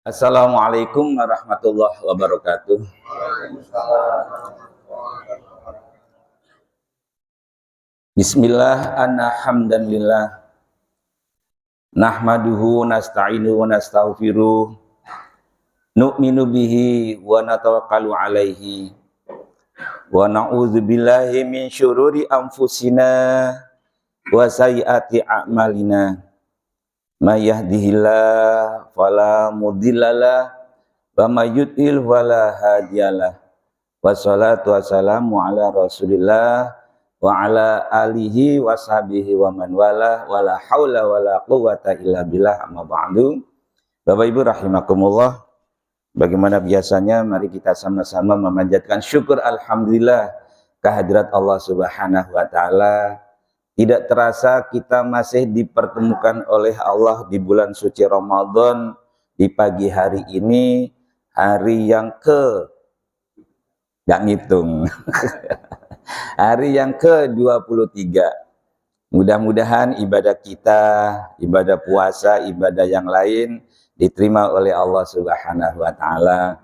Assalamualaikum warahmatullahi wabarakatuh. Bismillah, anna hamdanillah, nahmaduhu nasta'inu wa nastaghfiruh, nu'minu bihi wa natawakkalu alaihi, wa na'udzu billahi min syururi anfusina wa sayyiati a'malina. May yahdihillahu fala mudhillalah wa may yudlil fala hadiyalah. Wassalatu wassalamu ala Rasulillah wa ala alihi wa sahbihi wa man wala wala haula wala quwata illa billah, amma ba'du. Bapak Ibu rahimakumullah, bagaimana biasanya mari kita sama-sama memanjatkan syukur alhamdulillah kehadirat Allah Subhanahu wa taala. Tidak terasa kita masih dipertemukan oleh Allah di bulan suci Ramadan di pagi hari ini, hari yang nggak ngitung hari yang ke-23. Mudah-mudahan ibadah kita, ibadah puasa, ibadah yang lain diterima oleh Allah Subhanahu wa taala.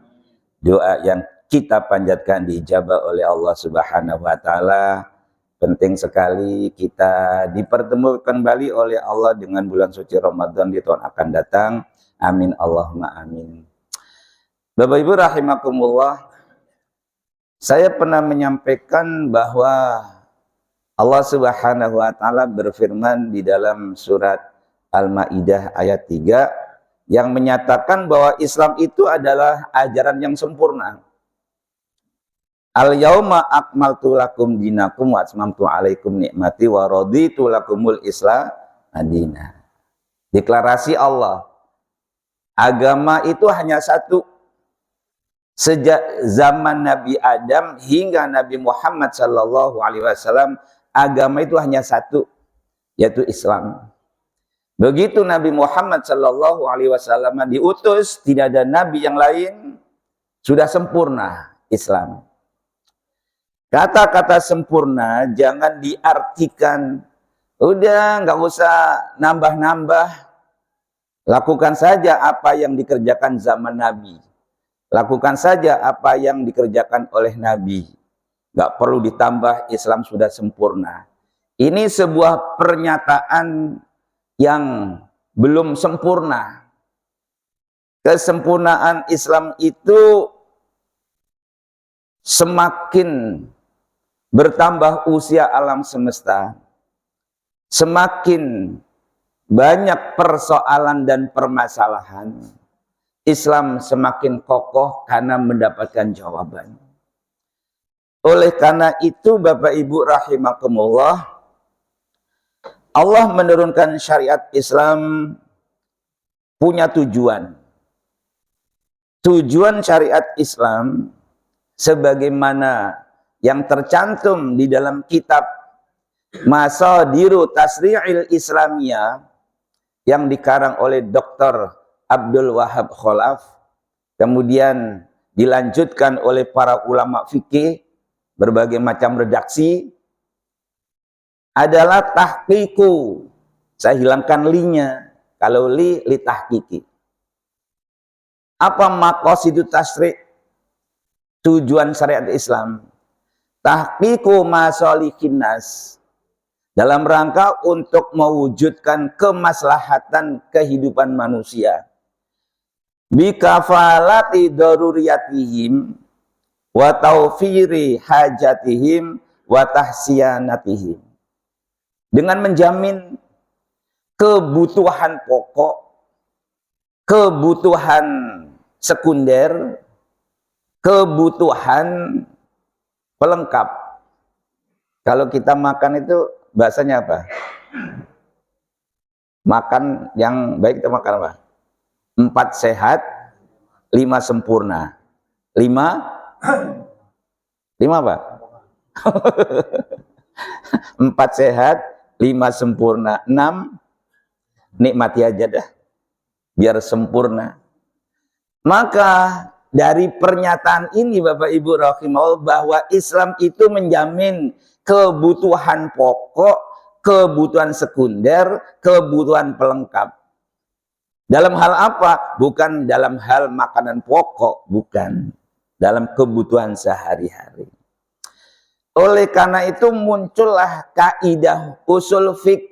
Doa yang kita panjatkan diijabah oleh Allah Subhanahu wa taala. Penting sekali kita dipertemukan kembali oleh Allah dengan bulan suci Ramadan di tahun akan datang. Amin Allahumma amin. Bapak Ibu rahimakumullah, saya pernah menyampaikan bahwa Allah Subhanahu wa taala berfirman di dalam surat Al-Maidah ayat 3 yang menyatakan bahwa Islam itu adalah ajaran yang sempurna. Al-yauma akmaltu lakum dinakum wa atmamtu alaikum nikmati wa raditu lakumul Islam madina. Deklarasi Allah, agama itu hanya satu. Sejak zaman Nabi Adam hingga Nabi Muhammad SAW, agama itu hanya satu, yaitu Islam. Begitu Nabi Muhammad SAW diutus, tidak ada Nabi yang lain, sudah sempurna Islam. Kata-kata sempurna jangan diartikan, udah nggak usah nambah-nambah, lakukan saja apa yang dikerjakan zaman Nabi. Lakukan saja apa yang dikerjakan oleh Nabi. Gak perlu ditambah, Islam sudah sempurna. Ini sebuah pernyataan yang belum sempurna. Kesempurnaan Islam itu semakin bertambah usia alam semesta, semakin banyak persoalan dan permasalahan, Islam semakin kokoh karena mendapatkan jawaban. Oleh karena itu Bapak Ibu rahimakumullah, Allah menurunkan syariat Islam punya tujuan. Tujuan syariat Islam sebagaimana yang tercantum di dalam kitab Masadiru Tasri'il Islamiyah yang dikarang oleh Dr. Abdul Wahab Kholaf, kemudian dilanjutkan oleh para ulama fikih, berbagai macam redaksi, adalah tahqiqu. Saya hilangkan li-nya, kalau li tahqiqi. Apa maqasidu tasri'? Tujuan syariat Islam. Tahqiqu masalihin nas, dalam rangka untuk mewujudkan kemaslahatan kehidupan manusia. Bikafalati daruriyatihim wa taufiri hajatihim wa tahsiyanatihim, dengan menjamin kebutuhan pokok, kebutuhan sekunder, kebutuhan pelengkap. Kalau kita makan itu bahasanya apa? Makan yang baik itu makan apa? 4 sehat, 5 sempurna. 5 apa? 4 sehat, 5 sempurna. 6 nikmati aja dah, biar sempurna. Maka dari pernyataan ini Bapak Ibu rahimahullah, bahwa Islam itu menjamin kebutuhan pokok, kebutuhan sekunder, kebutuhan pelengkap. Dalam hal apa? Bukan dalam hal makanan pokok, bukan. Dalam kebutuhan sehari-hari. Oleh karena itu muncullah kaidah usul fiqh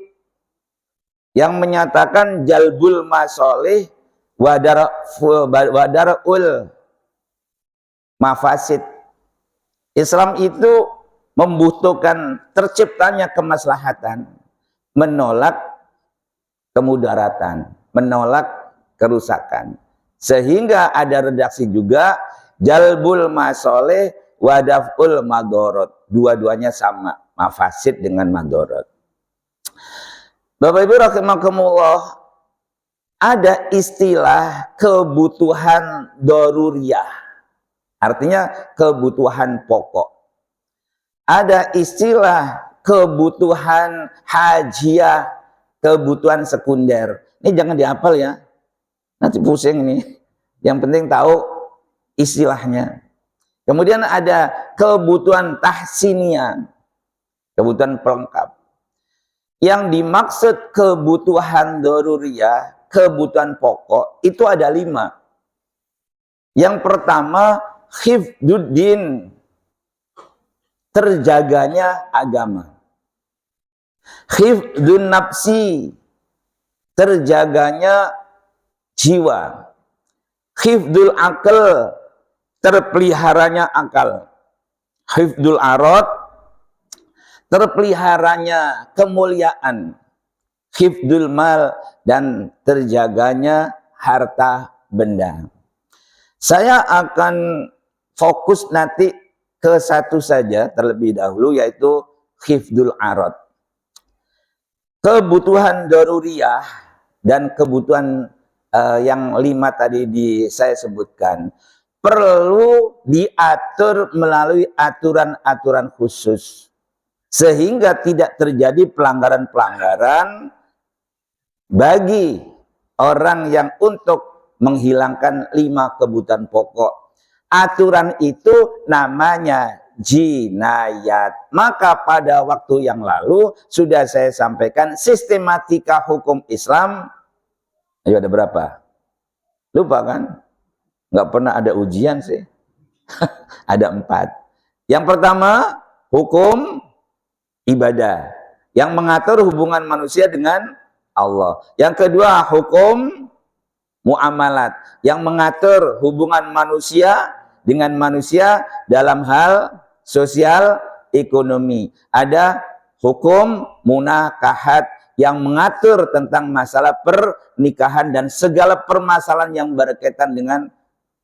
yang menyatakan jalbul masolih wadarul mafasid. Islam itu membutuhkan terciptanya kemaslahatan, menolak kemudaratan, menolak kerusakan. Sehingga ada redaksi juga jalbul masolih wadaful madorot. Dua-duanya sama, mafasid dengan madorot. Bapak Ibu rahimakumullah, ada istilah kebutuhan daruriyah. Artinya kebutuhan pokok. Ada istilah kebutuhan hajiyah, kebutuhan sekunder. Ini jangan dihafal ya. Nanti pusing nih. Yang penting tahu istilahnya. Kemudian ada kebutuhan tahsiniyah, kebutuhan pelengkap. Yang dimaksud kebutuhan daruriyah, kebutuhan pokok, itu ada 5. Yang pertama, hifduddin, terjaganya agama. Hifdun nafsi, terjaganya jiwa. Hifdul akal, terpeliharanya akal. Hifdul arad, terpeliharanya kemuliaan. Hifdul mal, dan terjaganya harta benda. Saya akan fokus nanti ke satu saja terlebih dahulu, yaitu hifdul arad. Kebutuhan daruriyah dan kebutuhan yang 5 tadi saya sebutkan perlu diatur melalui aturan-aturan khusus sehingga tidak terjadi pelanggaran-pelanggaran bagi orang yang untuk menghilangkan 5 kebutuhan pokok. Aturan itu namanya jinayat. Maka pada waktu yang lalu sudah saya sampaikan sistematika hukum Islam. Ayo, ada berapa? Lupa kan? Nggak pernah ada ujian sih. Ada 4. Yang pertama, hukum ibadah yang mengatur hubungan manusia dengan Allah. Yang kedua, hukum muamalat yang mengatur hubungan manusia dengan manusia dalam hal sosial ekonomi. Ada hukum munakahat yang mengatur tentang masalah pernikahan dan segala permasalahan yang berkaitan dengan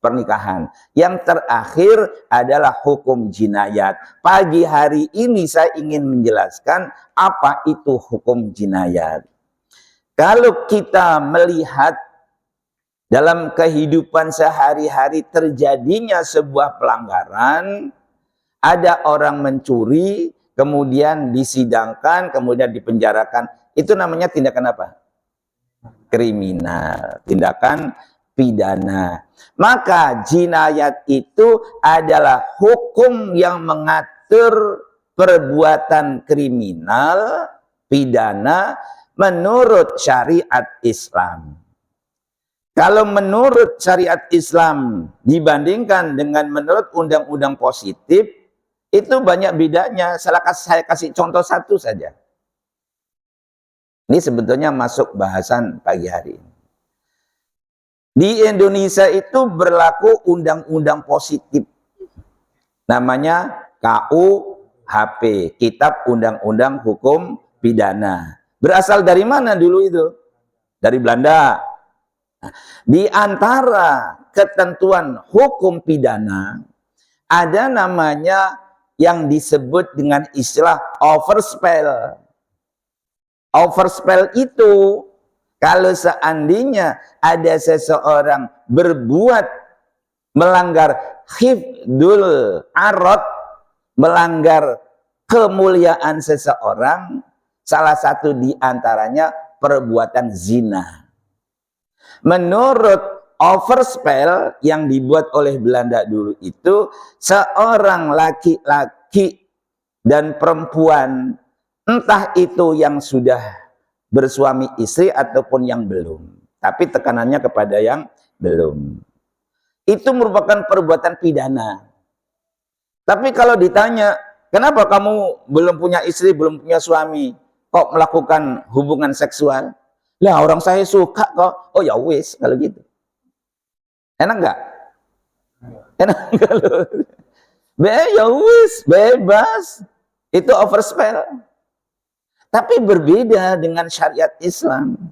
pernikahan. Yang terakhir adalah hukum jinayat. Pagi hari ini saya ingin menjelaskan apa itu hukum jinayat. Kalau kita melihat dalam kehidupan sehari-hari terjadinya sebuah pelanggaran, ada orang mencuri, kemudian disidangkan, kemudian dipenjarakan. Itu namanya tindakan apa? Kriminal, tindakan pidana. Maka jinayat itu adalah hukum yang mengatur perbuatan kriminal, pidana menurut syariat Islam. Kalau menurut syariat Islam dibandingkan dengan menurut undang-undang positif, itu banyak bedanya. Saya kasih contoh satu saja. Ini sebetulnya masuk bahasan pagi hari ini. Di Indonesia itu berlaku undang-undang positif. Namanya KUHP, Kitab Undang-Undang Hukum Pidana. Berasal dari mana dulu itu? Dari Belanda. Di antara ketentuan hukum pidana ada namanya yang disebut dengan istilah overspel. Overspel itu kalau seandainya ada seseorang berbuat melanggar hifdul arad, melanggar kemuliaan seseorang, salah satu di antaranya perbuatan zina. Menurut overspel yang dibuat oleh Belanda dulu itu, seorang laki-laki dan perempuan, entah itu yang sudah bersuami istri ataupun yang belum, tapi tekanannya kepada yang belum. Itu merupakan perbuatan pidana. Tapi kalau ditanya, kenapa kamu belum punya istri, belum punya suami, kok melakukan hubungan seksual? Lah orang saya suka kok. Oh ya wis kalau gitu. Enak nggak? Enak nggak lo? Ya wis, bebas. Itu overspell. Tapi berbeda dengan syariat Islam.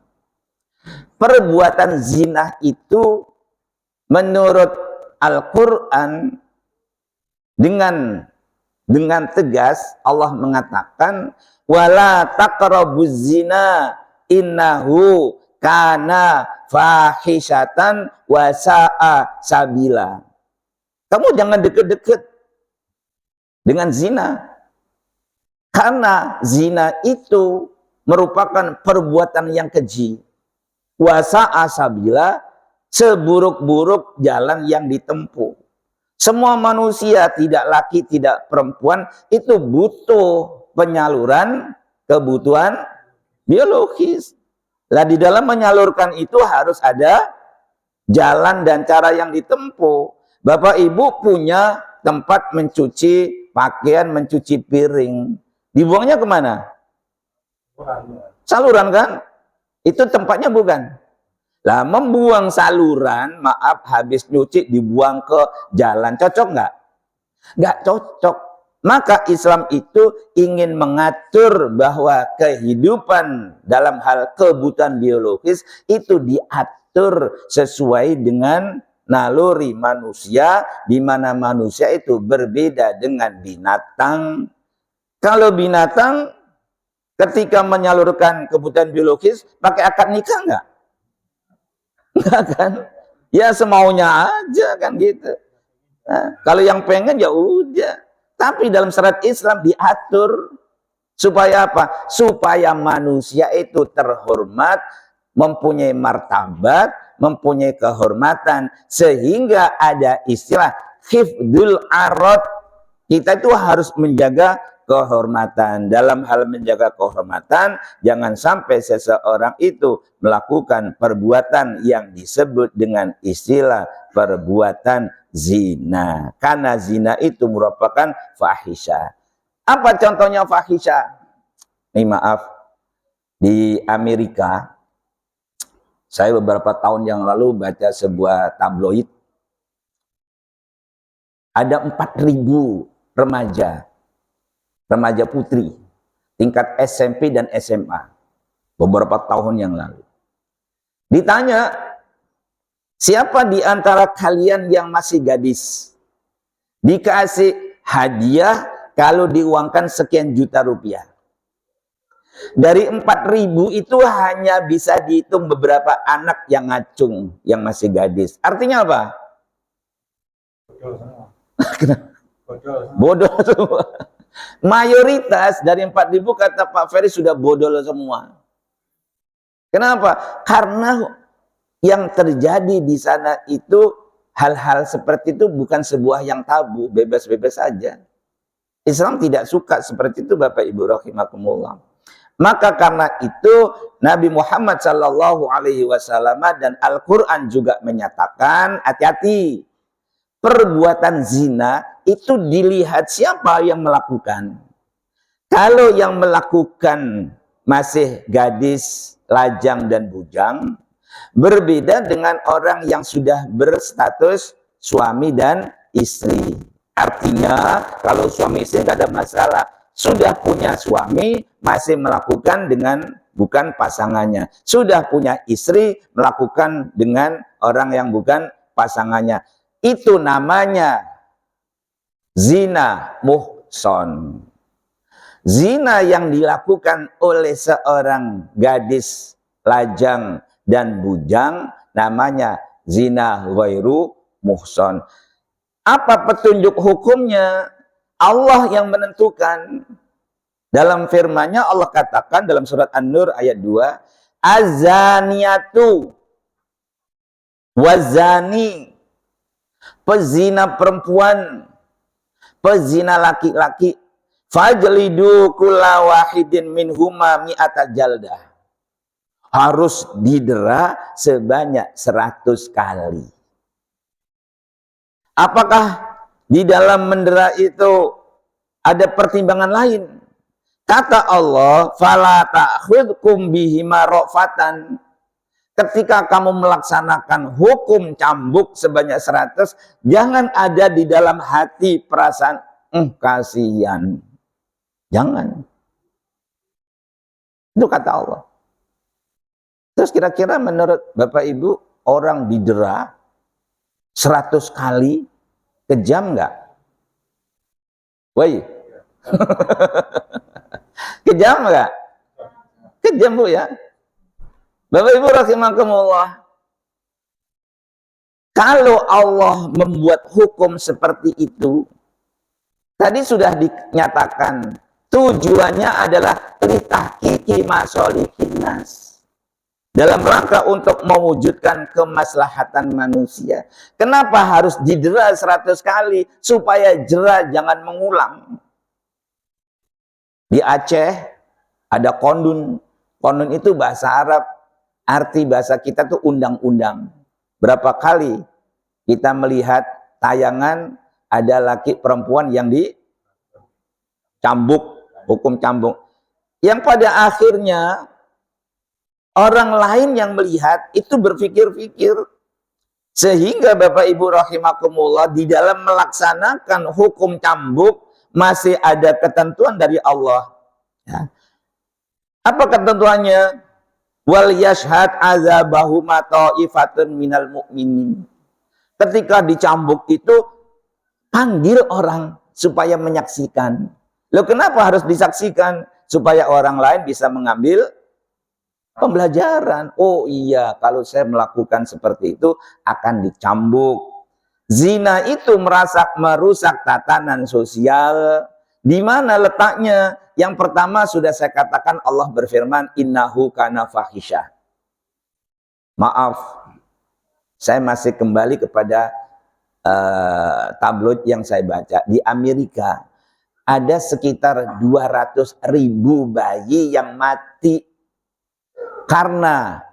Perbuatan zina itu menurut Al-Quran dengan tegas Allah mengatakan wala taqrabuz zina innahu kana fahisyatan wa sa'a sabila. Kamu jangan deket-deket dengan zina. Karena zina itu merupakan perbuatan yang keji. Wa sa'a sabila, seburuk-buruk jalan yang ditempuh. Semua manusia, tidak laki, tidak perempuan, itu butuh penyaluran kebutuhan biologis. Lah di dalam menyalurkan itu harus ada jalan dan cara yang ditempuh. Bapak Ibu punya tempat mencuci pakaian, mencuci piring. Dibuangnya kemana? Saluran kan? Itu tempatnya bukan? Lah membuang saluran, maaf, habis nyuci dibuang ke jalan, cocok nggak? Nggak cocok. Maka Islam itu ingin mengatur bahwa kehidupan dalam hal kebutuhan biologis itu diatur sesuai dengan naluri manusia, di mana manusia itu berbeda dengan binatang. Kalau binatang ketika menyalurkan kebutuhan biologis pakai akad nikah nggak? Enggak kan? Ya semaunya aja kan gitu. Nah, kalau yang pengen ya udah. Tapi dalam syariat Islam diatur supaya apa? Supaya manusia itu terhormat, mempunyai martabat, mempunyai kehormatan, sehingga ada istilah hifdzul arad. Kita itu harus menjaga kehormatan. Dalam hal menjaga kehormatan, jangan sampai seseorang itu melakukan perbuatan yang disebut dengan istilah perbuatan zina. Karena zina itu merupakan fahisha. Apa contohnya fahisha? Ini maaf, di Amerika, saya beberapa tahun yang lalu baca sebuah tabloid. Ada 4.000 remaja putri tingkat SMP dan SMA beberapa tahun yang lalu. Ditanya, siapa di antara kalian yang masih gadis dikasih hadiah kalau diuangkan sekian juta rupiah? Dari 4.000 itu hanya bisa dihitung beberapa anak yang ngacung, yang masih gadis. Artinya apa? Bodoh semua. Mayoritas dari 4.000 kata Pak Ferry sudah bodoh semua. Kenapa? Karena yang terjadi di sana itu hal-hal seperti itu bukan sebuah yang tabu, bebas-bebas saja. Islam tidak suka seperti itu, Bapak Ibu rahimakumullah. Maka karena itu Nabi Muhammad SAW dan Al-Quran juga menyatakan hati-hati. Perbuatan zina itu dilihat siapa yang melakukan. Kalau yang melakukan masih gadis, lajang dan bujang, berbeda dengan orang yang sudah berstatus suami dan istri. Artinya kalau suami istri tidak ada masalah. Sudah punya suami masih melakukan dengan bukan pasangannya. Sudah punya istri melakukan dengan orang yang bukan pasangannya. Itu namanya zina muhson. Zina yang dilakukan oleh seorang gadis, lajang, dan bujang namanya zina ghairu muhson. Apa petunjuk hukumnya? Allah yang menentukan. Dalam firman-Nya Allah katakan dalam surat An-Nur ayat 2, azaniyatu wazani, pezina perempuan, pezina laki-laki, fajlidu kulla wahidin minhuma mi'ata jaldah. harus didera sebanyak 100 kali. Apakah di dalam mendera itu ada pertimbangan lain? Kata Allah, "Fala ta'khudkum bihima ra'fatan." Ketika kamu melaksanakan hukum cambuk sebanyak 100, jangan ada di dalam hati perasaan kasihan. Jangan. Itu kata Allah. Terus kira-kira menurut Bapak Ibu, orang didera 100 kali, kejam nggak? Woi. Kejam nggak? Kejam, Bu, ya. Bapak Ibu rahimakumullah. Kalau Allah membuat hukum seperti itu, tadi sudah dinyatakan tujuannya adalah litahqiqi masolihin nas. Dalam rangka untuk mewujudkan kemaslahatan manusia. Kenapa harus didera 100 kali? Supaya jera jangan mengulang. Di Aceh ada kondun. Kondun itu bahasa Arab. Arti bahasa kita tuh undang-undang. Berapa kali kita melihat tayangan ada laki perempuan yang dicambuk, hukum cambuk. Yang pada akhirnya orang lain yang melihat itu berpikir-pikir. Sehingga Bapak Ibu rahimakumullah, di dalam melaksanakan hukum cambuk masih ada ketentuan dari Allah. Ya. Apa ketentuannya? Wal yashhad azabahuma ta'ifatun minal mu'minin. Ketika dicambuk itu, panggil orang supaya menyaksikan. Loh, kenapa harus disaksikan? Supaya orang lain bisa mengambil pembelajaran. Oh iya, kalau saya melakukan seperti itu akan dicambuk. Zina itu merusak tatanan sosial. Di mana letaknya? Yang pertama sudah saya katakan, Allah berfirman, innahu kana fahisyah. Maaf, saya masih kembali kepada tabloid yang saya baca. Di Amerika ada sekitar 200.000 bayi yang mati karena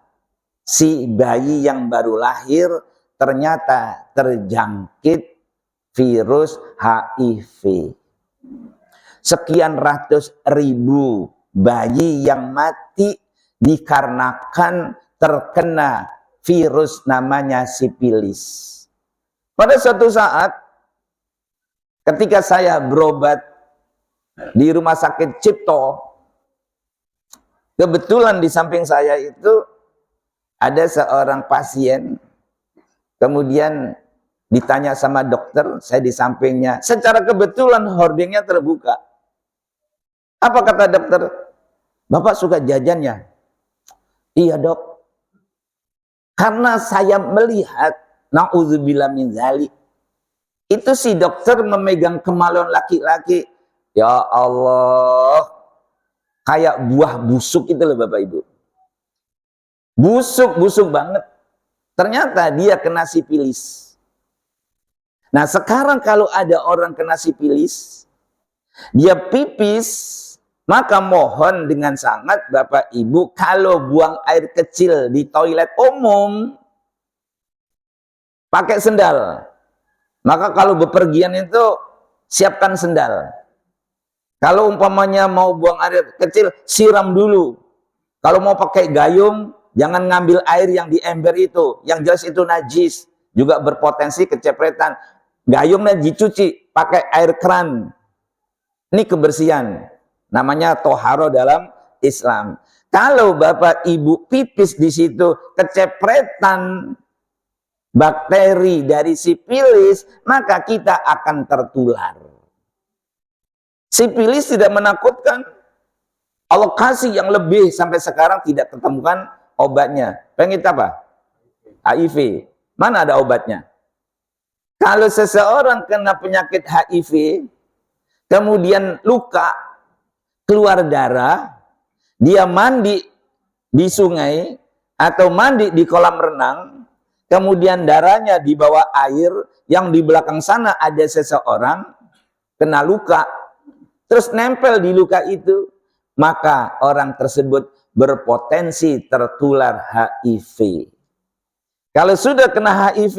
si bayi yang baru lahir ternyata terjangkit virus HIV. Sekian ratus ribu bayi yang mati dikarenakan terkena virus namanya sipilis. Pada suatu saat ketika saya berobat di rumah sakit Cipto, kebetulan di samping saya itu ada seorang pasien. Kemudian ditanya sama dokter, saya di sampingnya. Secara kebetulan hordingnya terbuka. Apa kata dokter? Bapak suka jajan ya? Iya, Dok. Karena saya melihat, na'udzubillah min dzalik, itu si dokter memegang kemaluan laki-laki. Ya Allah, kayak buah busuk itu loh Bapak Ibu. Busuk banget. Ternyata dia kena sipilis. Nah sekarang kalau ada orang kena sipilis, dia pipis, maka mohon dengan sangat Bapak Ibu, kalau buang air kecil di toilet umum, pakai sendal. Maka kalau bepergian itu, siapkan sendal. Kalau umpamanya mau buang air kecil, siram dulu. Kalau mau pakai gayung, jangan ngambil air yang di ember itu. Yang jelas itu najis, juga berpotensi kecepretan. Gayungnya dicuci, pakai air keran. Ini kebersihan. Namanya toharo dalam Islam. Kalau Bapak Ibu pipis di situ, kecepretan bakteri dari sipilis, maka kita akan tertular. Sipilis tidak menakutkan. Allah kasih yang lebih, sampai sekarang tidak ketemukan obatnya. Pengen apa? HIV. Mana ada obatnya? Kalau seseorang kena penyakit HIV, kemudian luka, keluar darah, dia mandi di sungai atau mandi di kolam renang, kemudian darahnya dibawa air, yang di belakang sana ada seseorang kena luka, terus nempel di luka itu, maka orang tersebut berpotensi tertular HIV. Kalau sudah kena HIV,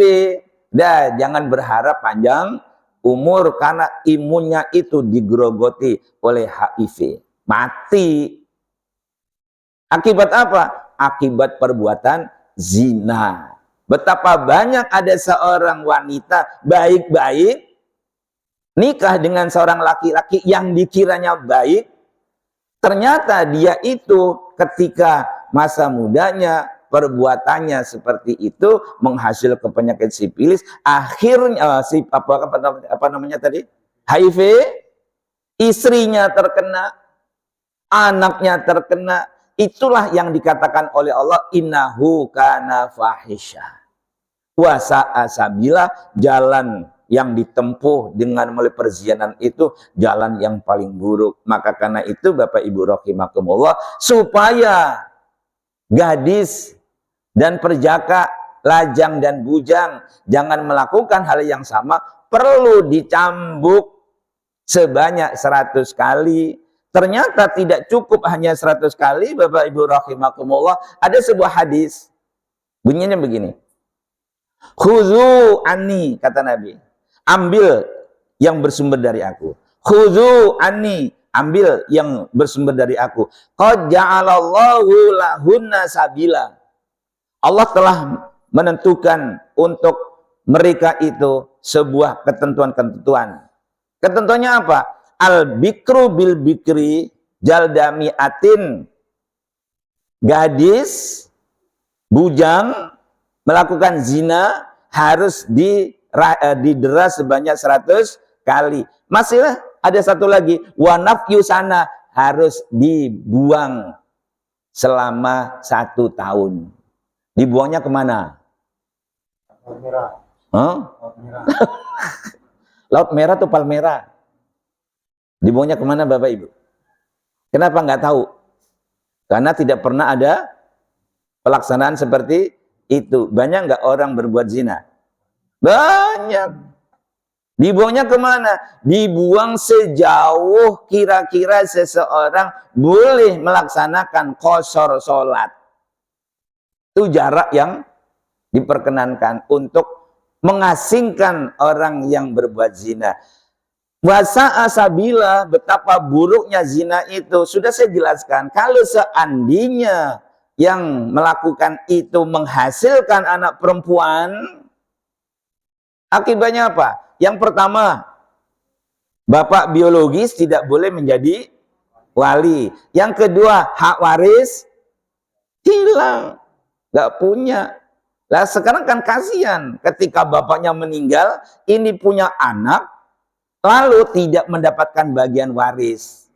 jangan berharap panjang umur karena imunnya itu digerogoti oleh HIV. Mati. Akibat apa? Akibat perbuatan zina. Betapa banyak ada seorang wanita baik-baik nikah dengan seorang laki-laki yang dikiranya baik, ternyata dia itu ketika masa mudanya perbuatannya seperti itu menghasilkan penyakit sifilis, akhirnya apa namanya tadi? HIV, istrinya terkena, anaknya terkena. Itulah yang dikatakan oleh Allah, innahu kana fahisha wa sa'a sabila, jalan yang ditempuh dengan melalui perzinahan itu jalan yang paling buruk. Maka karena itu Bapak Ibu rahimakumullah, supaya gadis dan perjaka, lajang dan bujang jangan melakukan hal yang sama, perlu dicambuk sebanyak 100 kali. Ternyata tidak cukup hanya 100 kali, Bapak Ibu rahimakumullah. Ada sebuah hadis, bunyinya begini. Khuzu anni, kata Nabi, ambil yang bersumber dari aku. Khuzu anni, ambil yang bersumber dari aku. Qad ja'alallahu lahunna sabila. Allah telah menentukan untuk mereka itu sebuah ketentuan-ketentuan. Ketentuannya apa? Al-bikru bil bikri jaldami atin. Gadis, bujang, melakukan zina harus didera sebanyak 100 kali. Masih ada satu lagi, wa nafyu sana, harus dibuang selama 1 tahun. Dibuangnya kemana? Laut Merah. Huh? Laut Merah. Laut Merah atau Palmera? Dibuangnya kemana Bapak Ibu? Kenapa nggak tahu? Karena tidak pernah ada pelaksanaan seperti itu. Banyak nggak orang berbuat zina? Banyak. Dibuangnya kemana? Dibuang sejauh kira-kira seseorang boleh melaksanakan qashar sholat. Itu jarak yang diperkenankan untuk mengasingkan orang yang berbuat zina. Wasa'a sabila, betapa buruknya zina itu. Sudah saya jelaskan, kalau seandainya yang melakukan itu menghasilkan anak perempuan, akibatnya apa? Yang pertama, bapak biologis tidak boleh menjadi wali. Yang kedua, hak waris hilang, nggak punya. Lah sekarang kan kasihan ketika bapaknya meninggal, ini punya anak, lalu tidak mendapatkan bagian waris.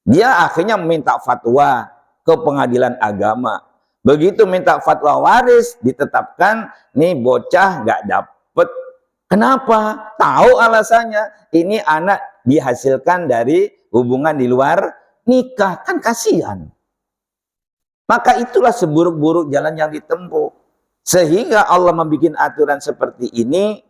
Dia akhirnya meminta fatwa ke pengadilan agama. Begitu minta fatwa waris, ditetapkan, nih bocah nggak dapet. Kenapa? Tahu alasannya. Ini anak dihasilkan dari hubungan di luar nikah. Kan kasihan. Maka itulah seburuk-buruk jalan yang ditempuh. Sehingga Allah membuat aturan seperti ini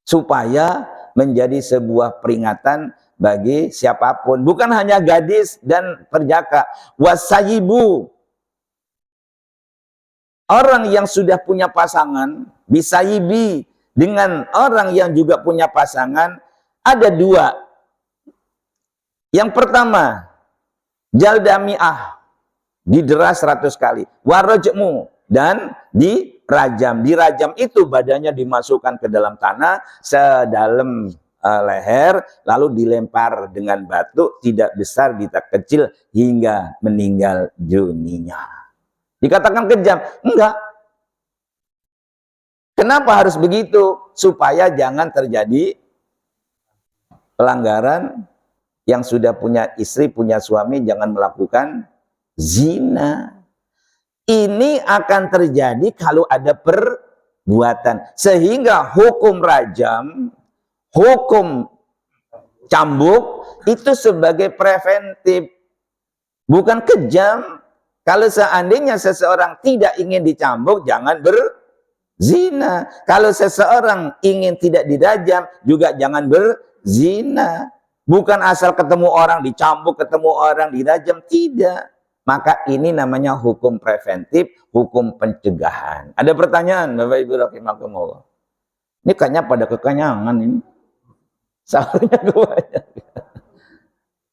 supaya menjadi sebuah peringatan bagi siapapun. Bukan hanya gadis dan perjaka. Wasayibu. Orang yang sudah punya pasangan, bisayibi, dengan orang yang juga punya pasangan, ada 2. Yang pertama, jaldami'ah, didera 100 kali. Warajmu, dan dirajam. Dirajam itu badannya dimasukkan ke dalam tanah sedalam leher, lalu dilempar dengan batu, tidak besar tidak kecil, hingga meninggal dunia. Dikatakan kejam? Enggak. Kenapa harus begitu? Supaya jangan terjadi pelanggaran. Yang sudah punya istri, punya suami, jangan melakukan zina. Ini akan terjadi kalau ada perbuatan. Sehingga hukum rajam, hukum cambuk, itu sebagai preventif. Bukan kejam. Kalau seandainya seseorang tidak ingin dicambuk, jangan berzina. Kalau seseorang ingin tidak dirajam, juga jangan berzina. Bukan asal ketemu orang dicambuk, ketemu orang dirajam, tidak. maka ini namanya hukum preventif, hukum pencegahan. Ada pertanyaan Bapak Ibu rahimakumullah? Ini kayaknya pada kekenyangan ini. Sahurnya kebanyakan.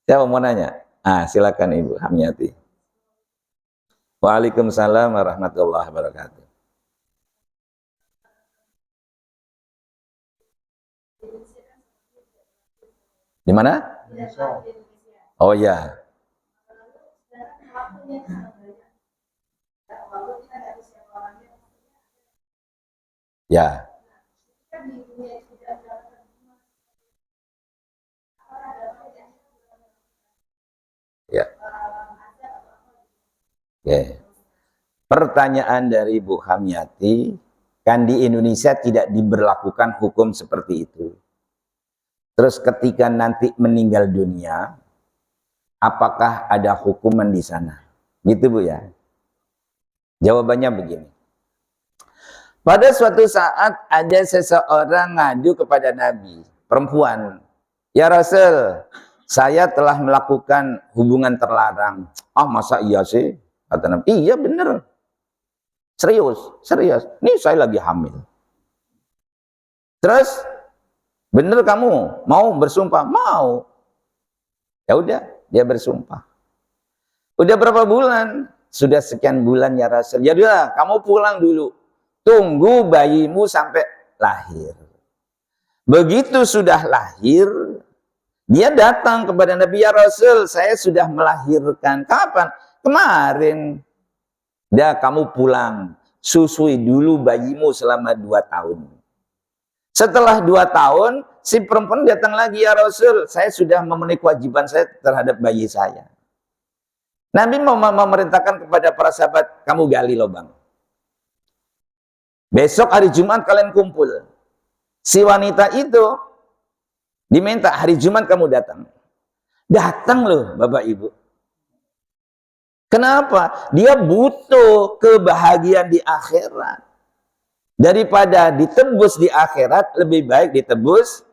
Siapa mau nanya? Silakan Ibu Hamyati. Waalaikumsalam warahmatullahi wabarakatuh. Di mana? Oh ya. Ya. Ya. Okay. Pertanyaan dari Bu Hamyati, kan di Indonesia tidak diberlakukan hukum seperti itu. Terus ketika nanti meninggal dunia, apakah ada hukuman di sana? Gitu Bu ya. Jawabannya begini. Pada suatu saat ada seseorang ngadu kepada Nabi, perempuan. Ya Rasul, saya telah melakukan hubungan terlarang. Masa iya sih? Kata Nabi, iya bener. Serius. Ini saya lagi hamil. Terus, bener kamu mau bersumpah? Mau. Ya udah, dia bersumpah. Udah berapa bulan? Sudah sekian bulan ya Rasul. Ya udah, kamu pulang dulu. Tunggu bayimu sampai lahir. Begitu sudah lahir, dia datang kepada Nabi, ya Rasul, saya sudah melahirkan. Kapan? Kemarin. Dah kamu pulang, susui dulu bayimu selama 2 tahun. Setelah 2 tahun, si perempuan datang lagi, ya Rasul, saya sudah memenuhi kewajiban saya terhadap bayi saya. Nabi memerintahkan kepada para sahabat, kamu gali lubang. Besok hari Jumat kalian kumpul. Si wanita itu diminta hari Jumat kamu datang. Datang loh Bapak Ibu. Kenapa? Dia butuh kebahagiaan di akhirat. Daripada ditebus di akhirat, lebih baik ditebus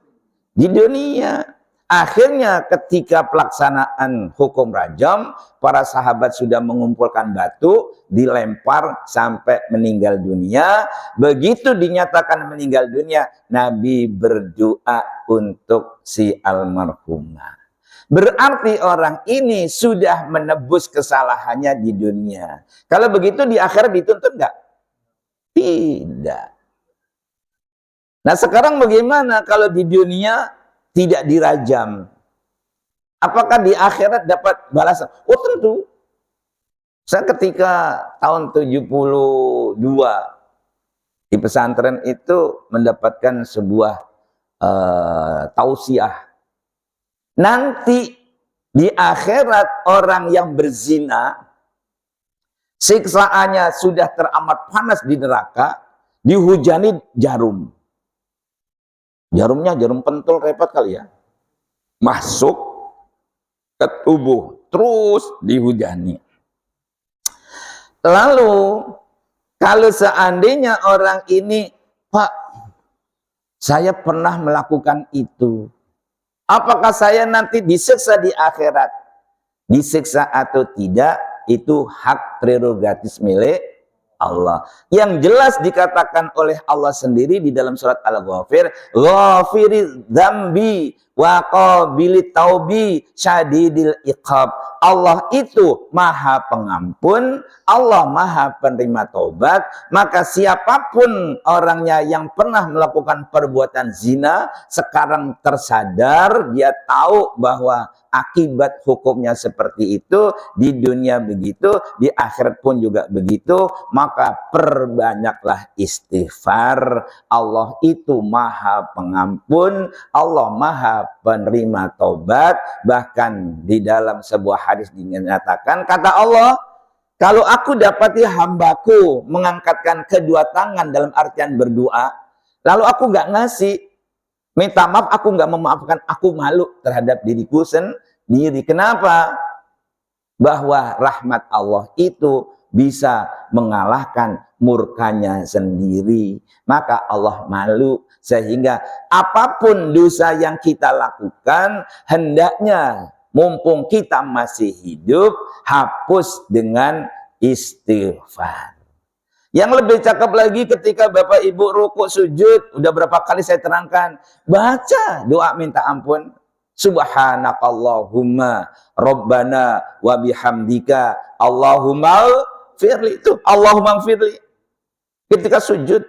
di dunia. Akhirnya ketika pelaksanaan hukum rajam, para sahabat sudah mengumpulkan batu, dilempar sampai meninggal dunia. Begitu dinyatakan meninggal dunia, Nabi berdoa untuk si almarhumah. Berarti orang ini sudah menebus kesalahannya di dunia. Kalau begitu di akhirat dituntut enggak? Tidak. Nah sekarang bagaimana kalau di dunia tidak dirajam? Apakah di akhirat dapat balasan? Oh tentu. Saya ketika tahun 72 di pesantren itu mendapatkan sebuah tausiah. Nanti di akhirat orang yang berzina, siksaannya sudah teramat panas di neraka, dihujani jarum. Jarumnya jarum pentul repot kali ya. Masuk ke tubuh, terus dihujani. Lalu, kalau seandainya orang ini, Pak, saya pernah melakukan itu. Apakah saya nanti disiksa di akhirat? Disiksa atau tidak, itu hak prerogatif milik Allah. Yang jelas dikatakan oleh Allah sendiri di dalam surat Al-Ghafir, Ghafiriz dzambi wa qabilit taubi syadidil iqab. Allah itu maha pengampun, Allah maha penerima taubat. Maka siapapun orangnya yang pernah melakukan perbuatan zina, sekarang tersadar, dia tahu bahwa akibat hukumnya seperti itu, di dunia begitu, di akhirat pun juga begitu, maka perbanyaklah istighfar. Allah itu maha pengampun, Allah maha penerima taubat. Bahkan di dalam sebuah hadis dinyatakan, kata Allah, kalau aku dapati hambaku mengangkatkan kedua tangan dalam artian berdoa, lalu aku nggak ngasih, minta maaf, aku nggak memaafkan, aku malu terhadap diriku sendiri. Kenapa? Bahwa rahmat Allah itu bisa mengalahkan murkanya sendiri. Maka Allah malu. Sehingga apapun dosa yang kita lakukan, hendaknya mumpung kita masih hidup, hapus dengan istighfar. Yang lebih cakep lagi ketika Bapak Ibu rukuk sujud, udah berapa kali saya terangkan, baca doa minta ampun. Subhanakallahumma Rabbana wa bihamdika Allahumma firli. Itu Allahumma firli. Ketika sujud,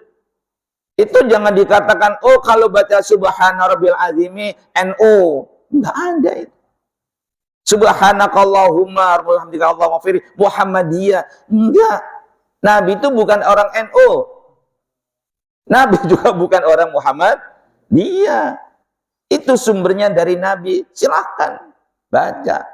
itu jangan dikatakan, oh kalau baca Subhana Rabbil Azimi, NU. Enggak ada itu. Subhanakallahumma Rabbana Allahumma firli. Muhammadiyah. Enggak. Nabi itu bukan orang NU. Nabi juga bukan orang Muhammadiyah. Itu sumbernya dari Nabi. Silahkan baca.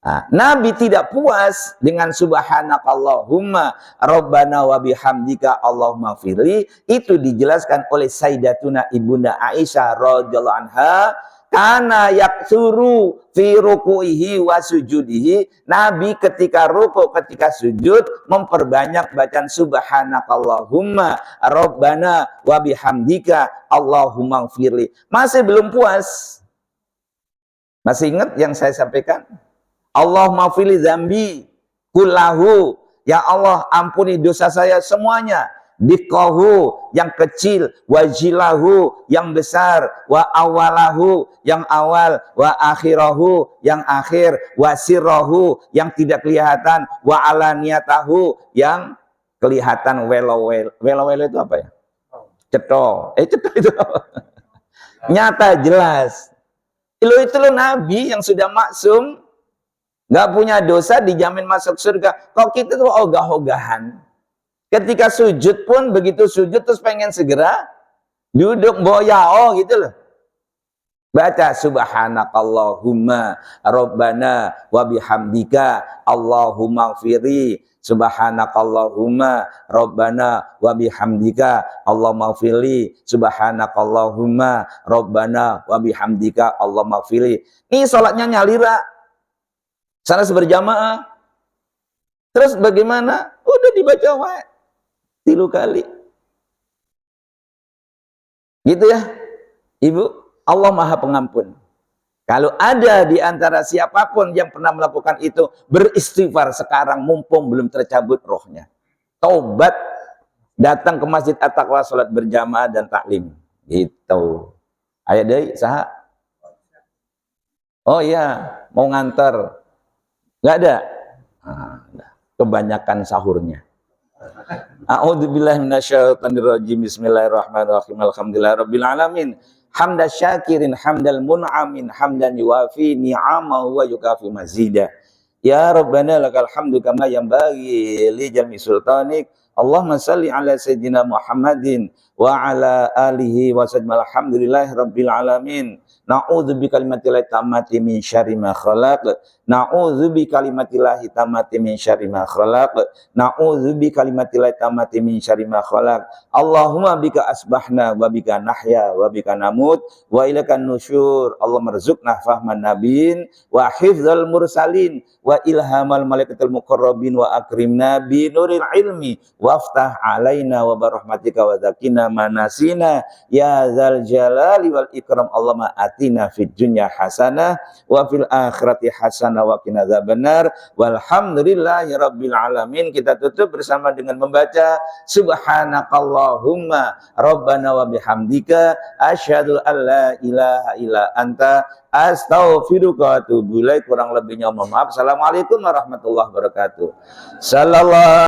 Nah, Nabi tidak puas dengan subhanakallahumma rabbana wa bihamdika Allahumma firli. Itu dijelaskan oleh Sayyidatuna Ibunda Aisyah radhiyallahu anha. Kana yaksuru fi ruku'ihi wa sujudihi. Nabi ketika rukuk, ketika sujud memperbanyak bacaan subhanakallahumma rabbana wa bihamdika Allahumma firli. Masih belum puas. Masih ingat yang saya sampaikan? Allahumma firli dzambi kullahu. Ya Allah, ampuni dosa saya semuanya. Dikkahu yang kecil, wajilahu yang besar, wa awalahu yang awal, wa akhirahu yang akhir, wa sirrahu yang tidak kelihatan, wa alaniyatahu yang kelihatan. Welo itu apa ya? Ceto. Ceto itu nyata jelas. Itu loh Nabi yang sudah maksum, nggak punya dosa, dijamin masuk surga. Kok kita tuh ogah-ogahan. Ketika sujud pun, begitu sujud terus pengen segera duduk boyao gitu loh. Baca subhanakallahumma rabbana wa bihamdika Allahumma firli. Subhanakallahumma rabbana wa bihamdika Allahumma firli. Subhanakallahumma rabbana wa bihamdika Allahumma firli. Ini sholatnya nyalira. Sana berjamaah. Terus bagaimana? Udah dibaca wae. 3 kali. Gitu ya, Ibu. Allah Maha Pengampun. Kalau ada di antara siapapun yang pernah melakukan itu, beristighfar sekarang mumpung belum tercabut rohnya. Taubat, datang ke Masjid At-Taqwa, salat berjamaah dan taklim. Gitu. Ayo deh, saha. Oh iya, mau nganter. Enggak ada. Kebanyakan sahurnya. A'udzubillahi minasyaitonirrajim. Bismillahirrahmanirrahim. Alhamdulillahirabbil alamin. Hamdan syakirin, hamdal mun'amin, hamdan yuwafi ni'amahu wa yukafi mazida. Ya Rabbana lakal hamdu kama yanbaghi li jami sultanik. Allahumma salli ala sayyidina Muhammadin wa ala alihi wa sallam. Alhamdulillahi rabbil alamin. Na'udzu bi kalimatillahi tammati min syarri ma khalaq. Na'udzu bi kalimatillahi tammati min syarri ma khalaq. Na'udzu bi kalimatillahi tammati min syarri ma khalaq. Allahumma bika asbahna wa bika nahya wa bika namut wa ilaikan nusyur. Allahumma rzuqna fahman nabiyyin wa hifdzal mursalin wa ilhamal malaikatil muqarrabin wa akrimna bi nuril ilmi waftah alaina wa barahmatika wa zakina manasina ya dzal jalali wal ikram. Allahumma atina fid dunya hasanah wa fil akhirati hasanah wa qina adzabannar. Walhamdulillahi rabbil alamin. Kita tutup bersama dengan membaca subhanakallahumma rabbana wa bihamdika asyhadu an la ilaha illa anta astaghfiruka wa atubu ilaik. Kurang lebihnya mohon maaf. Assalamualaikum warahmatullahi wabarakatuh. Sallallahu